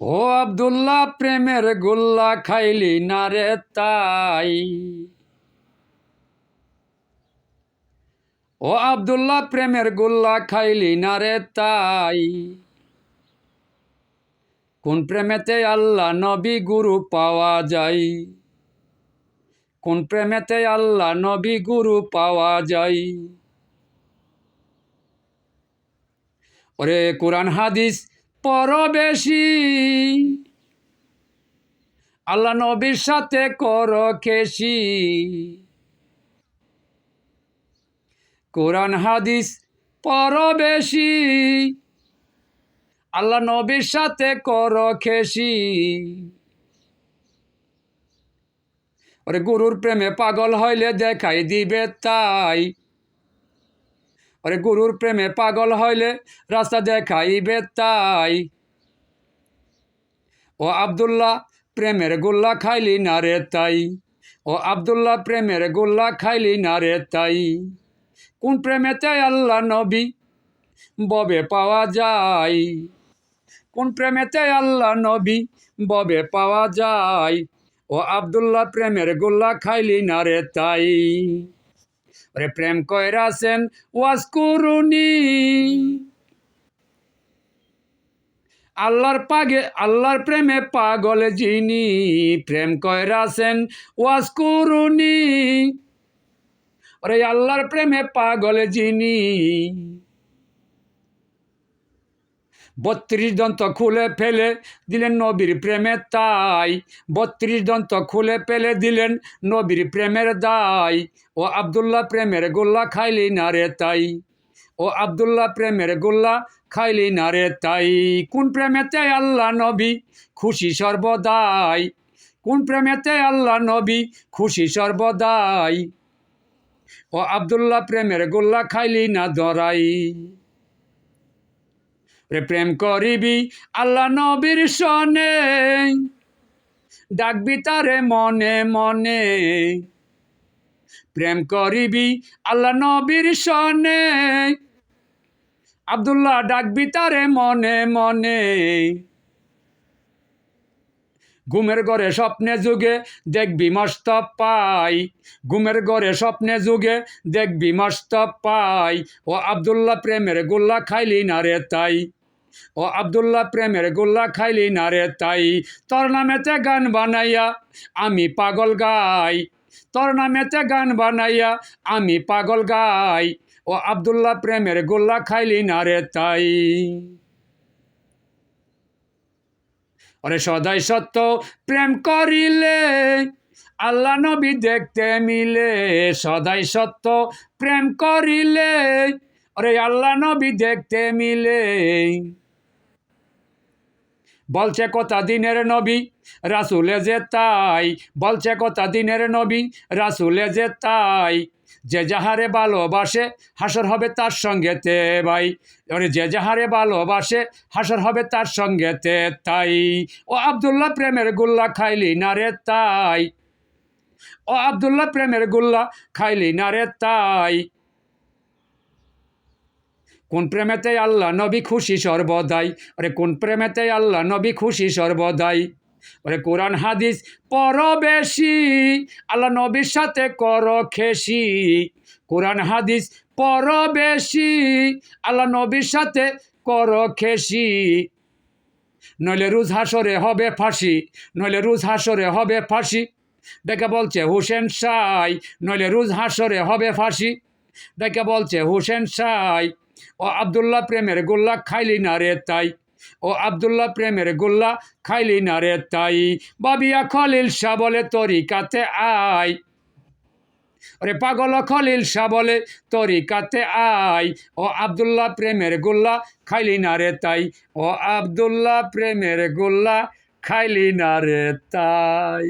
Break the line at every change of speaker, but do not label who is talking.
ও আব্দুল্লাহ প্রেমের গোল্লা খাইলি না রে তাই। ও আব্দুল্লাহ প্রেমের গোল্লা খাইলি না রে তাই। কোন প্রেমেতে আল্লাহ নবী গুরু পাওয়া যায়, কোন প্রেমেতে আল্লাহ নবী গুরু পাওয়া যায়। ওরে কোরআন হাদিস পড় বেশি, আল্লাহ নবীর সাথে কর খেশি। কোরআন হাদিস পড় বেশি, আল্লাহ নবীর সাথে কর খেশি। ওরে গুরুর প্রেমে পাগল হইলে দেখাই দিবে তাই। ওরে গুরুর প্রেমে পাগল হইলে রাস্তা দেখাইবে তাই। ও আব্দুল্লাহ প্রেমের গোল্লা খাইলি না রে তাই। ও আব্দুল্লাহ প্রেমের গোল্লা খাইলি না রে তাই। কোন প্রেমেতে আল্লাহ নবী ববে পাওয়া যায়, কোন প্রেমেতে আল্লাহ নবী ববে পাওয়া যায়। ও আব্দুল্লাহ প্রেমের গোল্লা খাইলি না রে তাই। ওরে প্রেম কইরাছেন ওয়াজ করুনি, আল্লাহর প্রেমে পাগল যিনি। প্রেম কইরাছেন ওয়াজ করুনি, ওরে আল্লাহর প্রেমে পাগল যিনি। 32 দন্ত খুলে ফেলে দিলেন নবীর প্রেমে তাই। 32 দন্ত খুলে ফেলে দিলেন নবীর প্রেমের দায়। ও আব্দুল্লাহ প্রেমের গোল্লা খাইলি না রে তাই। ও আব্দুল্লাহ প্রেমের গোল্লা খাইলি না রে তাই। কোন প্রেমেতে আল্লাহ নবী খুশি সর্বদাই, কোন প্রেমেতে আল্লাহ নবী খুশি সর্বদাই। ও আব্দুল্লাহ প্রেমের গোল্লা খাইলি না ধরাই। প্রেম করিবি আল্লাহ নবীর সনে, ডাকবি তারে মনে মনে। প্রেম করিবি আল্লাহ নবীর সনে, আব্দুল্লাহ ডাকবি তারে মনে মনে। ঘুমের ঘরে স্বপ্নে যুগে দেখবি মস্ত পাই, ঘুমের ঘরে স্বপ্নে যুগে দেখবি মস্ত পাই। ও আব্দুল্লাহ প্রেমের গোল্লা খাইলি না রে তাই। ও আব্দুল্লাহ প্রেমের গোল্লা খাইলি না রে তাই। তোর নামেতে গান বানাইয়া আমি পাগল গাই, তোর নামেতে গান বানাইয়া আমি পাগল গাই। ও আব্দুল্লাহ প্রেমের গোল্লা খাইলি না রে তাই। ওরে সদাই সত্য প্রেম করিলে আল্লাহ নবী দেখতে মিলে। সদাই সত্য প্রেম করিলে ওরে আল্লাহ নবী দেখতে মিলে। বলছে কথা দিনের নবী রাসূলে যে তাই, বলছে কথা দিনের নবী রাসূলে যে তাই। যে যাহারে ভালোবাসে হাসর হবে তার সঙ্গেতে ভাই। ওরে যে যাহারে ভালোবাসে হাসর হবে তার সঙ্গেতে তাই। ও আব্দুল্লাহ প্রেমের গোল্লা খাইলি না রে তাই। ও আব্দুল্লাহ প্রেমের গোল্লা খাইলি না রে তাই। কোন প্রেমেতে আল্লাহ নবী খুশি সর্বদাই। ওরে কোন প্রেমেতে আল্লাহ নবী খুশি সর্বদাই। ওরে কোরআন হাদিস পড় বেশি, আল্লাহ নবীর সাথে কর খেশি। কোরআন হাদিস পড় বেশি, আল্লাহ নবীর সাথে কর খেশি। নইলে রোজ হাসরে হবে ফাঁসি, নইলে রোজ হাসরে হবে ফাঁসি। ডেকে বলছে হুসেন সাই, নইলে রোজ হাসরে হবে ফাঁসি। ডেকে বলছে হুসেন সাই। ও আব্দুল্লাহ প্রেমের গোল্লা খাইলি না রে তাই। ও আব্দুল্লাহ প্রেমের গোল্লা খাইলি না রে তাই। বাবিয়া খলিল শাহ বলে তরিকাতে আয়, ওরে পাগল খলিল শাহ বলে তরিকাতে আয়। ও আব্দুল্লাহ প্রেমের গোল্লা খাইলি না রে তাই। ও আব্দুল্লাহ প্রেমের গোল্লা খাইলি না রে তাই।